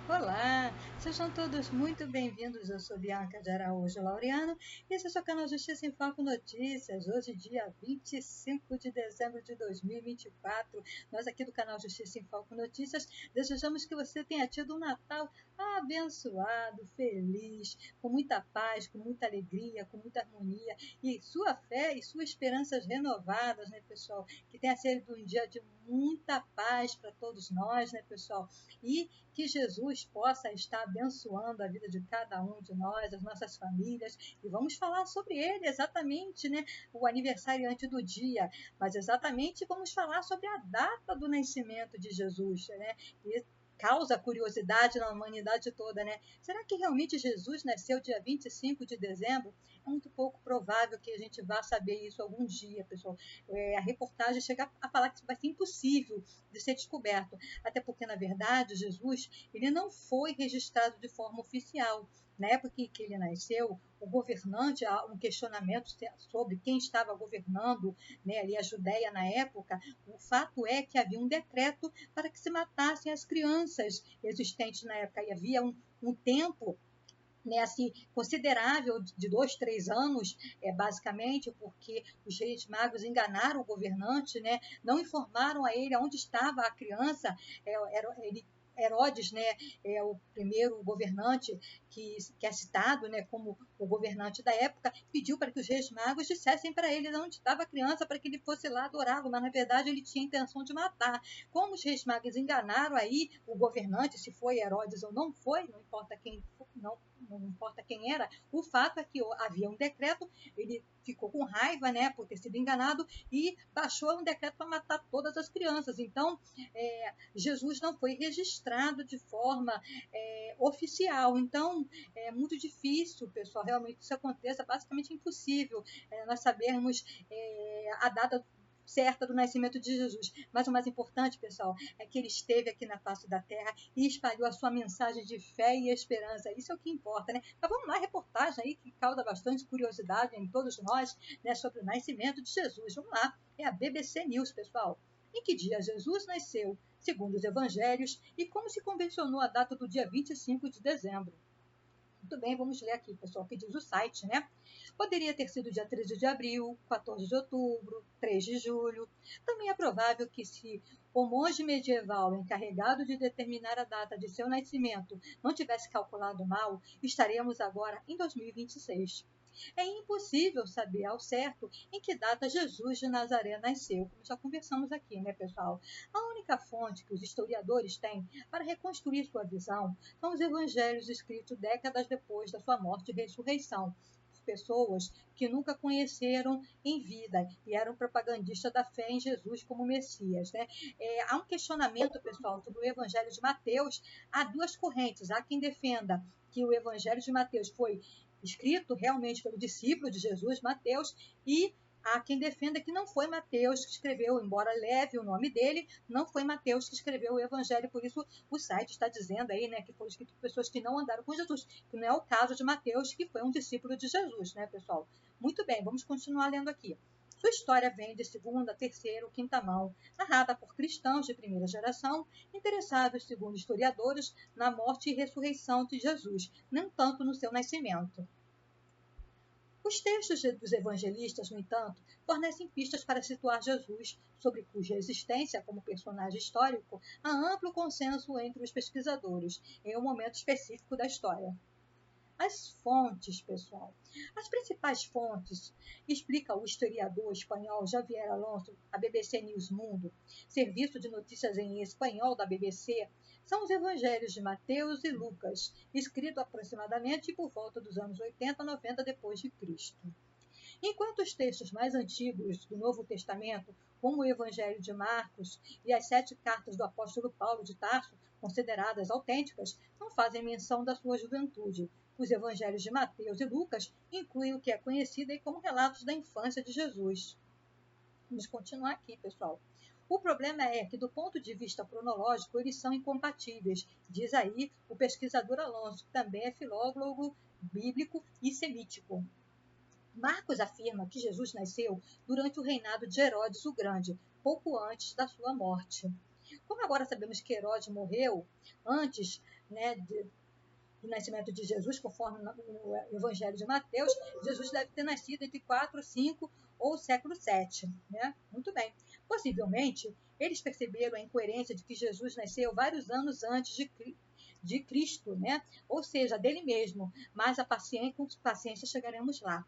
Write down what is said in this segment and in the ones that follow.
Olá, sejam todos muito bem-vindos. Eu sou Bianca de Araújo Laureano e esse é o seu canal Justiça em Foco Notícias. Hoje, dia 25 de dezembro de 2024. Nós aqui do canal Justiça em Foco Notícias desejamos que você tenha tido um Natal abençoado, feliz, com muita paz, com muita alegria, com muita harmonia e sua fé e suas esperanças renovadas, né, pessoal? Que tenha sido um dia de muita paz para todos nós, né, pessoal? E que Jesus possa estar abençoando a vida de cada um de nós, as nossas famílias, e vamos falar sobre ele exatamente, né? O aniversariante do dia, mas exatamente vamos falar sobre a data do nascimento de Jesus, né? E causa curiosidade na humanidade toda, né? Será que realmente Jesus nasceu dia 25 de dezembro? É muito pouco provável que a gente vá saber isso algum dia, pessoal. A reportagem chega a falar que vai ser impossível de ser descoberto, até porque, na verdade, Jesus ele não foi registrado de forma oficial. Na época em que ele nasceu, o governante, há um questionamento sobre quem estava governando, né, ali a Judéia na época. O fato é que havia um decreto para que se matassem as crianças existentes na época, e havia um tempo, né, assim, considerável de 2, 3 anos, basicamente, porque os reis magos enganaram o governante, né, não informaram a ele onde estava a criança. Ele Herodes, né, é o primeiro governante que é citado, né, como o governante da época, pediu para que os reis magos dissessem para ele onde estava a criança, para que ele fosse lá adorá-lo, mas na verdade ele tinha intenção de matar. Como os reis magos enganaram aí o governante, se foi Herodes ou não foi, não importa quem, não importa quem era, o fato é que havia um decreto, ele ficou com raiva, né, por ter sido enganado e baixou um decreto para matar todas as crianças. Então, Jesus não foi registrado de forma oficial. Então, é muito difícil, pessoal, realmente isso aconteça, basicamente impossível nós sabermos a data certa do nascimento de Jesus. Mas o mais importante, pessoal, é que ele esteve aqui na face da terra e espalhou a sua mensagem de fé e esperança. Isso é o que importa, né? Mas vamos lá, reportagem aí que causa bastante curiosidade em todos nós, né, sobre o nascimento de Jesus. Vamos lá, é a BBC News, pessoal. Em que dia Jesus nasceu, segundo os evangelhos, e como se convencionou a data do dia 25 de dezembro? Muito bem, vamos ler aqui, pessoal, o que diz o site, né? Poderia ter sido dia 13 de abril, 14 de outubro, 3 de julho. Também é provável que, se o monge medieval encarregado de determinar a data de seu nascimento não tivesse calculado mal, estaríamos agora em 2026. É impossível saber ao certo em que data Jesus de Nazaré nasceu, como já conversamos aqui, né, pessoal? A única fonte que os historiadores têm para reconstruir sua visão são os evangelhos escritos décadas depois da sua morte e ressurreição, por pessoas que nunca conheceram em vida e eram propagandistas da fé em Jesus como Messias, né? Há um questionamento, pessoal, sobre o evangelho de Mateus. Há duas correntes. Há quem defenda que o evangelho de Mateus foi escrito realmente pelo discípulo de Jesus, Mateus, e há quem defenda que não foi Mateus que escreveu, embora leve o nome dele, não foi Mateus que escreveu o Evangelho. Por isso o site está dizendo aí, né, que foi escrito por pessoas que não andaram com Jesus, que não é o caso de Mateus, que foi um discípulo de Jesus, né, pessoal? Muito bem, vamos continuar lendo aqui. Sua história vem de segunda, terceira ou quinta mão, narrada por cristãos de primeira geração, interessados, segundo historiadores, na morte e ressurreição de Jesus, nem tanto no seu nascimento. Os textos dos evangelistas, no entanto, fornecem pistas para situar Jesus, sobre cuja existência como personagem histórico há amplo consenso entre os pesquisadores, em um momento específico da história. As fontes, pessoal. As principais fontes, explica o historiador espanhol Javier Alonso, a BBC News Mundo, serviço de notícias em espanhol da BBC, são os evangelhos de Mateus e Lucas, escrito aproximadamente por volta dos anos 80 a 90 depois de Cristo. Enquanto os textos mais antigos do Novo Testamento, como o Evangelho de Marcos e as 7 cartas do apóstolo Paulo de Tarso, consideradas autênticas, não fazem menção da sua juventude. Os evangelhos de Mateus e Lucas incluem o que é conhecido como relatos da infância de Jesus. Vamos continuar aqui, pessoal. O problema é que, do ponto de vista cronológico, eles são incompatíveis, diz aí o pesquisador Alonso, que também é filólogo bíblico e semítico. Marcos afirma que Jesus nasceu durante o reinado de Herodes o Grande, pouco antes da sua morte. Como agora sabemos que Herodes morreu antes, né, do nascimento de Jesus, conforme o Evangelho de Mateus, Jesus deve ter nascido entre 4, 5 ou século 7. Né? Muito bem. Possivelmente, eles perceberam a incoerência de que Jesus nasceu vários anos antes de Cristo, né? Ou seja, dele mesmo, mas com paciência chegaremos lá.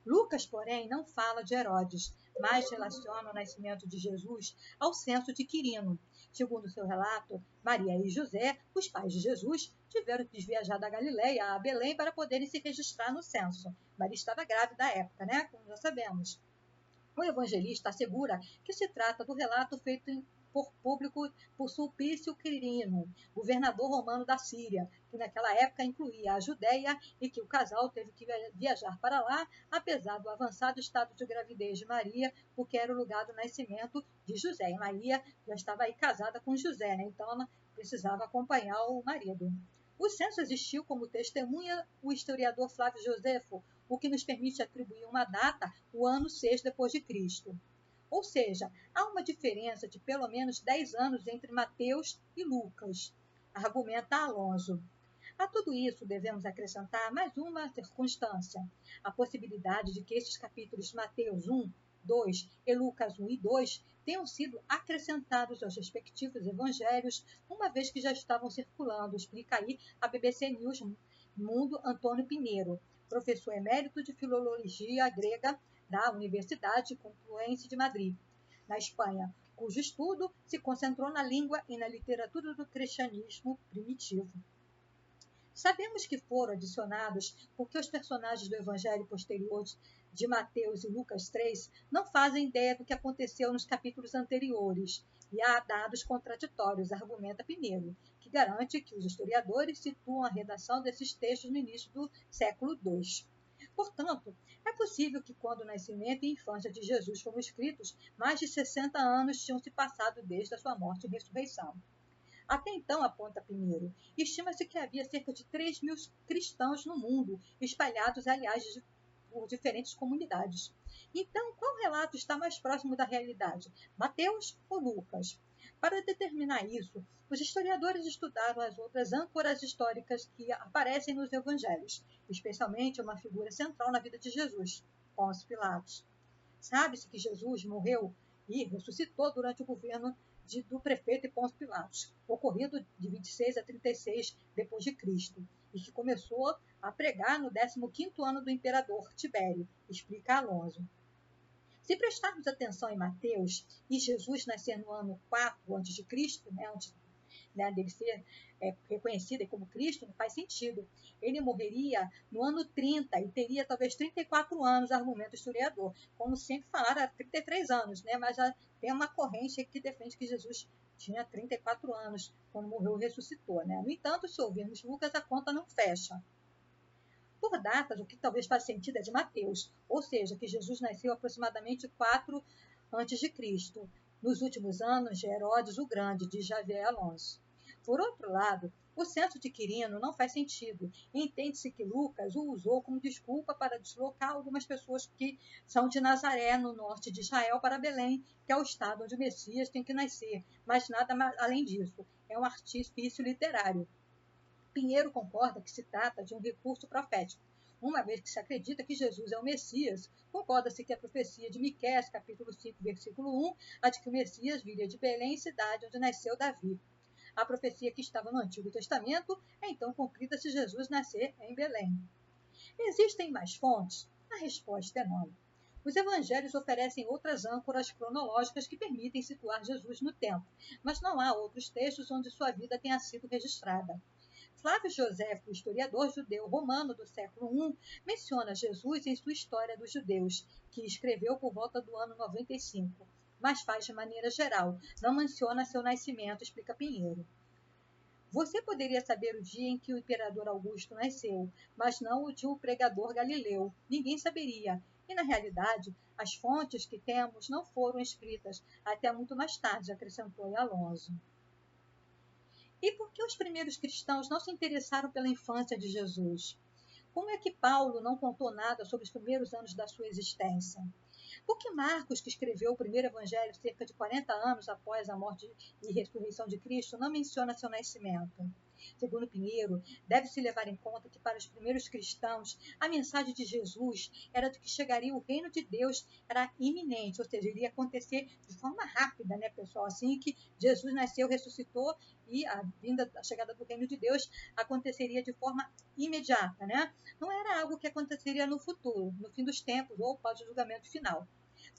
Lucas, porém, não fala de Herodes, mas relaciona o nascimento de Jesus ao censo de Quirino. Segundo seu relato, Maria e José, os pais de Jesus, tiveram que viajar da Galileia a Belém para poderem se registrar no censo. Maria estava grávida à época, né? Como já sabemos. O evangelista assegura que se trata do relato feito por público por Sulpício Quirino, governador romano da Síria, que naquela época incluía a Judéia e que o casal teve que viajar para lá, apesar do avançado estado de gravidez de Maria, porque era o lugar do nascimento de José. E Maria já estava aí casada com José, né? Então ela precisava acompanhar o marido. O censo existiu como testemunha o historiador Flávio Josefo, o que nos permite atribuir uma data, o ano 6 depois de Cristo. Ou seja, há uma diferença de pelo menos 10 anos entre Mateus e Lucas, argumenta Alonso. A tudo isso devemos acrescentar mais uma circunstância, a possibilidade de que estes capítulos Mateus 1, 2 e Lucas 1 e 2 tenham sido acrescentados aos respectivos evangelhos, uma vez que já estavam circulando, explica aí a BBC News Mundo Antônio Pinheiro, professor emérito de Filologia Grega da Universidade Complutense de Madrid, na Espanha, cujo estudo se concentrou na língua e na literatura do cristianismo primitivo. Sabemos que foram adicionados porque os personagens do evangelho posterior de Mateus e Lucas 3 não fazem ideia do que aconteceu nos capítulos anteriores, e há dados contraditórios, argumenta Pinheiro, que garante que os historiadores situam a redação desses textos no início do século II. Portanto, é possível que quando o nascimento e infância de Jesus foram escritos, mais de 60 anos tinham se passado desde a sua morte e ressurreição. Até então, aponta Pinheiro, estima-se que havia cerca de 3 mil cristãos no mundo, espalhados, aliás, por diferentes comunidades. Então, qual relato está mais próximo da realidade, Mateus ou Lucas? Para determinar isso, os historiadores estudaram as outras âncoras históricas que aparecem nos evangelhos, especialmente uma figura central na vida de Jesus, Pôncio Pilatos. Sabe-se que Jesus morreu e ressuscitou durante o governo do prefeito Pôncio Pilatos, ocorrido de 26 a 36 depois de Cristo, e que começou a pregar no 15º ano do imperador Tibério, explica Alonso. Se prestarmos atenção em Mateus, e Jesus nascer no ano 4 a.C., antes dele ser reconhecido como Cristo, não faz sentido. Ele morreria no ano 30 e teria talvez 34 anos, argumenta o historiador. Como sempre falaram, 33 anos, né? Mas já tem uma corrente que defende que Jesus tinha 34 anos quando morreu e ressuscitou. Né? No entanto, se ouvirmos Lucas, a conta não fecha. Por datas, o que talvez faça sentido é de Mateus, ou seja, que Jesus nasceu aproximadamente 4 a.C., nos últimos anos de Herodes o Grande, de Javier Alonso. Por outro lado, o censo de Quirino não faz sentido. Entende-se que Lucas o usou como desculpa para deslocar algumas pessoas que são de Nazaré, no norte de Israel, para Belém, que é o estado onde o Messias tem que nascer, mas nada além disso. É um artifício literário. Pinheiro concorda que se trata de um recurso profético. Uma vez que se acredita que Jesus é o Messias, concorda-se que a profecia de Miqueias, capítulo 5, versículo 1, a de que o Messias viria de Belém, cidade onde nasceu Davi. A profecia que estava no Antigo Testamento é então cumprida se Jesus nascer em Belém. Existem mais fontes? A resposta é não. Os evangelhos oferecem outras âncoras cronológicas que permitem situar Jesus no tempo, mas não há outros textos onde sua vida tenha sido registrada. Flávio Josefo, historiador judeu-romano do século I, menciona Jesus em sua História dos Judeus, que escreveu por volta do ano 95, mas faz de maneira geral, não menciona seu nascimento, explica Pinheiro. Você poderia saber o dia em que o imperador Augusto nasceu, mas não o de um pregador galileu. Ninguém saberia. E, na realidade, as fontes que temos não foram escritas até muito mais tarde, acrescentou Alonso. E por que os primeiros cristãos não se interessaram pela infância de Jesus? Como é que Paulo não contou nada sobre os primeiros anos da sua existência? Por que Marcos, que escreveu o primeiro evangelho cerca de 40 anos após a morte e ressurreição de Cristo, não menciona seu nascimento? Segundo Pinheiro, deve-se levar em conta que para os primeiros cristãos, a mensagem de Jesus era de que chegaria o reino de Deus, era iminente, ou seja, iria acontecer de forma rápida, né, pessoal? Assim que Jesus nasceu, ressuscitou e a chegada do reino de Deus aconteceria de forma imediata, né? Não era algo que aconteceria no futuro, no fim dos tempos ou após o julgamento final.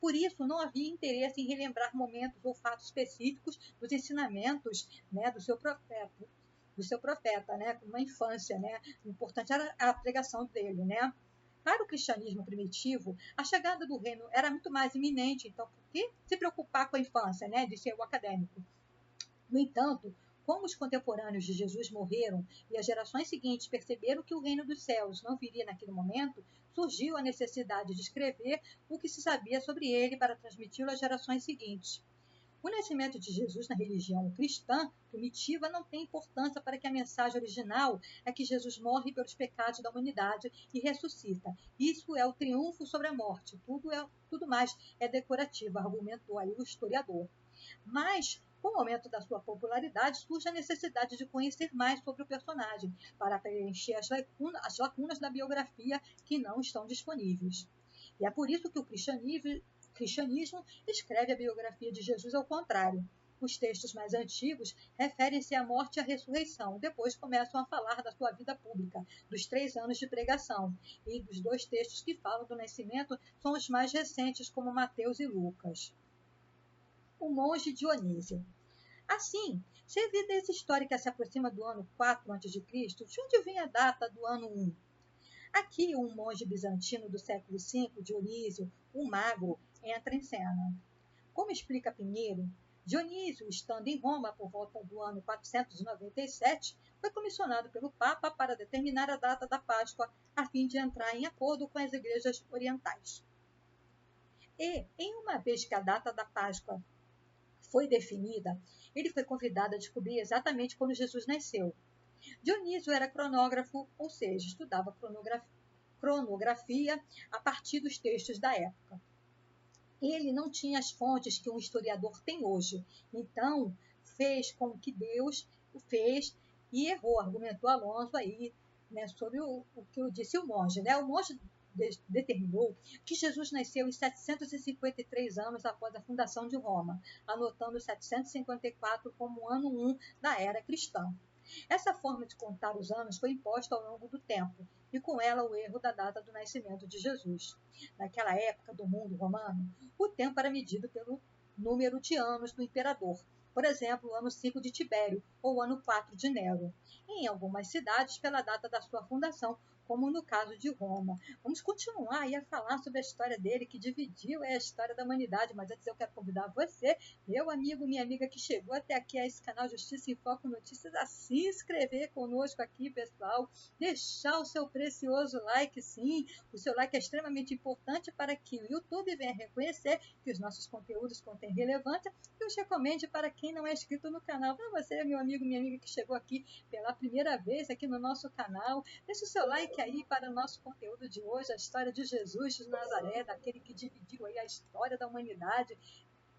Por isso, não havia interesse em relembrar momentos ou fatos específicos dos ensinamentos, né, do seu profeta, né, uma infância, né? O importante era a pregação dele, né? Para o cristianismo primitivo, a chegada do reino era muito mais iminente, então por que se preocupar com a infância, né, disse o acadêmico. No entanto, como os contemporâneos de Jesus morreram e as gerações seguintes perceberam que o reino dos céus não viria naquele momento, surgiu a necessidade de escrever o que se sabia sobre ele para transmiti-lo às gerações seguintes. O nascimento de Jesus na religião cristã primitiva não tem importância para que a mensagem original é que Jesus morre pelos pecados da humanidade e ressuscita. Isso é o triunfo sobre a morte. Tudo mais é decorativo, argumentou aí o historiador. Mas, com o aumento da sua popularidade, surge a necessidade de conhecer mais sobre o personagem, para preencher as lacunas da biografia que não estão disponíveis. E é por isso que o cristianismo escreve a biografia de Jesus ao contrário. Os textos mais antigos referem-se à morte e à ressurreição, depois começam a falar da sua vida pública, dos 3 anos de pregação, e dos 2 textos que falam do nascimento são os mais recentes, como Mateus e Lucas. O monge Dionísio. Assim, se a evidência histórica se aproxima do ano 4 a.C., de onde vem a data do ano 1? Aqui, um monge bizantino do século V, Dionísio, o Magro, entra em cena. Como explica Pinheiro, Dionísio, estando em Roma por volta do ano 497, foi comissionado pelo Papa para determinar a data da Páscoa, a fim de entrar em acordo com as igrejas orientais. E, em uma vez que a data da Páscoa foi definida, ele foi convidado a descobrir exatamente quando Jesus nasceu. Dionísio era cronógrafo, ou seja, estudava cronografia a partir dos textos da época. Ele não tinha as fontes que um historiador tem hoje, então fez com que Deus o fez e errou, argumentou Alonso aí, né, sobre o que eu disse o monge. Né? O monge determinou que Jesus nasceu em 753 anos após a fundação de Roma, anotando 754 como o ano 1 da era cristã. Essa forma de contar os anos foi imposta ao longo do tempo, e com ela o erro da data do nascimento de Jesus. Naquela época do mundo romano, o tempo era medido pelo número de anos do imperador, por exemplo, o ano 5 de Tibério ou o ano 4 de Nero. Em algumas cidades, pela data da sua fundação, como no caso de Roma. Vamos continuar aí a falar sobre a história dele, que dividiu a história da humanidade, mas antes eu quero convidar você, meu amigo, minha amiga que chegou até aqui a esse canal Justiça em Foco Notícias, a se inscrever conosco aqui, pessoal, deixar o seu precioso like, sim, o seu like é extremamente importante para que o YouTube venha reconhecer que os nossos conteúdos contêm relevância e os recomende para quem não é inscrito no canal. Para você, meu amigo, minha amiga que chegou aqui pela primeira vez aqui no nosso canal, deixe o seu like aí para o nosso conteúdo de hoje, a história de Jesus de Nazaré, daquele que dividiu aí a história da humanidade.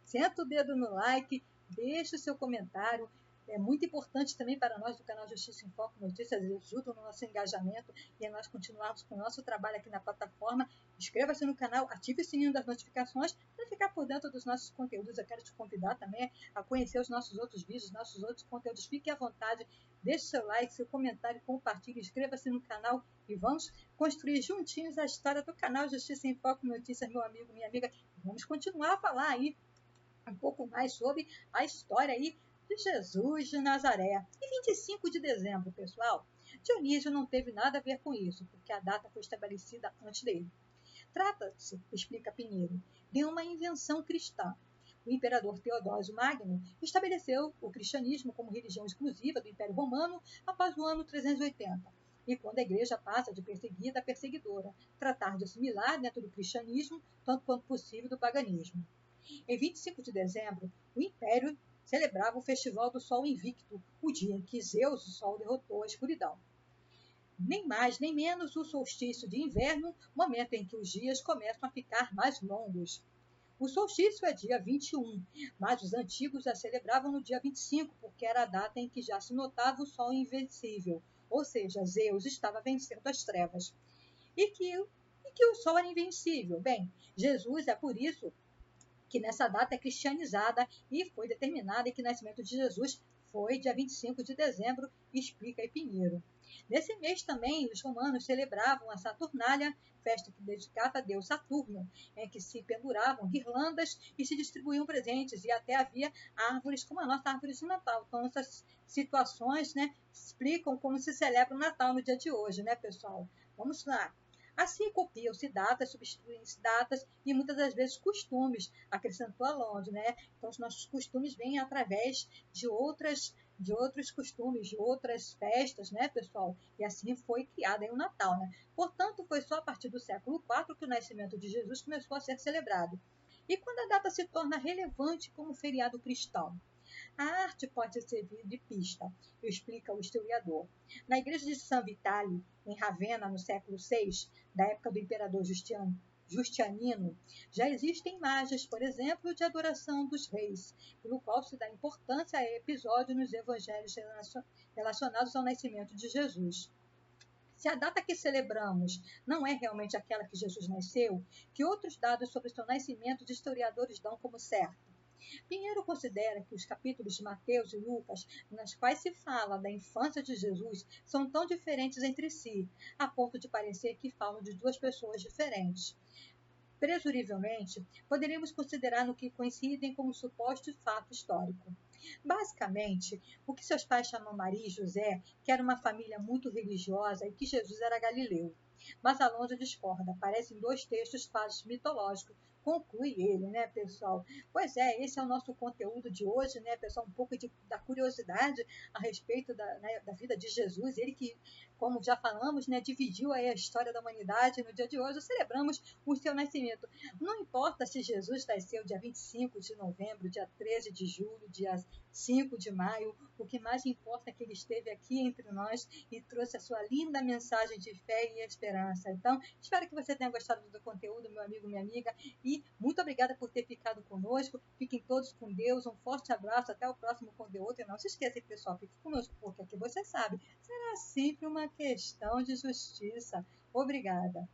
Senta o dedo no like, deixe o seu comentário. É muito importante também para nós do canal Justiça em Foco Notícias, ajuda no nosso engajamento e a nós continuarmos com o nosso trabalho aqui na plataforma. Inscreva-se no canal, ative o sininho das notificações para ficar por dentro dos nossos conteúdos. Eu quero te convidar também a conhecer os nossos outros vídeos, nossos outros conteúdos. Fique à vontade, deixe seu like, seu comentário, compartilhe, inscreva-se no canal e vamos construir juntinhos a história do canal Justiça em Foco Notícias, meu amigo, minha amiga. Vamos continuar a falar aí um pouco mais sobre a história aí de Jesus de Nazaré. E 25 de dezembro, pessoal, Dionísio não teve nada a ver com isso, porque a data foi estabelecida antes dele. Trata-se, explica Pinheiro, de uma invenção cristã. O imperador Teodósio Magno estabeleceu o cristianismo como religião exclusiva do Império Romano após o ano 380. E quando a igreja passa de perseguida a perseguidora, tratar de assimilar dentro do cristianismo tanto quanto possível do paganismo. Em 25 de dezembro, o Império celebrava o Festival do Sol Invicto, o dia em que Zeus, o Sol, derrotou a escuridão. nem mais nem menos o solstício de inverno, momento em que os dias começam a ficar mais longos. O solstício é dia 21, mas os antigos a celebravam no dia 25, porque era a data em que já se notava o sol invencível, ou seja, Zeus estava vencendo as trevas. E que o sol era invencível? Bem, Jesus é por isso que nessa data é cristianizada e foi determinada que o nascimento de Jesus foi dia 25 de dezembro, explica Pinheiro. Nesse mês também os romanos celebravam a Saturnália, festa que dedicava a Deus Saturno, em que se penduravam guirlandas e se distribuíam presentes, e até havia árvores como a nossa árvore de Natal. Então essas situações, né, explicam como se celebra o Natal no dia de hoje, né, pessoal? Vamos lá. Assim copiam-se datas, substituem-se datas e muitas das vezes costumes, acrescentou Alonso, né? Então os nossos costumes vêm através de outros costumes, de outras festas, né, pessoal? E assim foi criado aí o Natal, né? Portanto, foi só a partir do século IV que o nascimento de Jesus começou a ser celebrado. E quando a data se torna relevante como feriado cristão? A arte pode servir de pista, explica o historiador. Na igreja de San Vitale, em Ravenna, no século VI, da época do imperador Justianino, já existem imagens, por exemplo, de adoração dos reis, pelo qual se dá importância a episódios nos evangelhos relacionados ao nascimento de Jesus. Se a data que celebramos não é realmente aquela que Jesus nasceu, que outros dados sobre seu nascimento os historiadores dão como certo? Pinheiro considera que os capítulos de Mateus e Lucas, nas quais se fala da infância de Jesus, são tão diferentes entre si, a ponto de parecer que falam de duas pessoas diferentes. Presurivelmente, poderíamos considerar no que coincidem como suposto fato histórico. Basicamente, o que seus pais chamam Maria e José, que era uma família muito religiosa e que Jesus era galileu. Mas Alonso discorda, aparecem dois textos quase mitológicos, conclui ele, né, pessoal? Pois é, esse é o nosso conteúdo de hoje, né, pessoal? Um pouco da curiosidade a respeito da vida de Jesus, ele que, como já falamos, né, dividiu aí a história da humanidade. No dia de hoje celebramos o seu nascimento. Não importa se Jesus nasceu dia 25 de novembro, dia 13 de julho, dia 5 de maio, o que mais importa é que ele esteve aqui entre nós e trouxe a sua linda mensagem de fé e esperança. Então, espero que você tenha gostado do conteúdo, meu amigo, minha amiga, e muito obrigada por ter ficado conosco. Fiquem todos com Deus, um forte abraço, até o próximo conteúdo. E não se esqueça, pessoal, fique conosco, porque aqui você sabe, será sempre uma questão de justiça. Obrigada.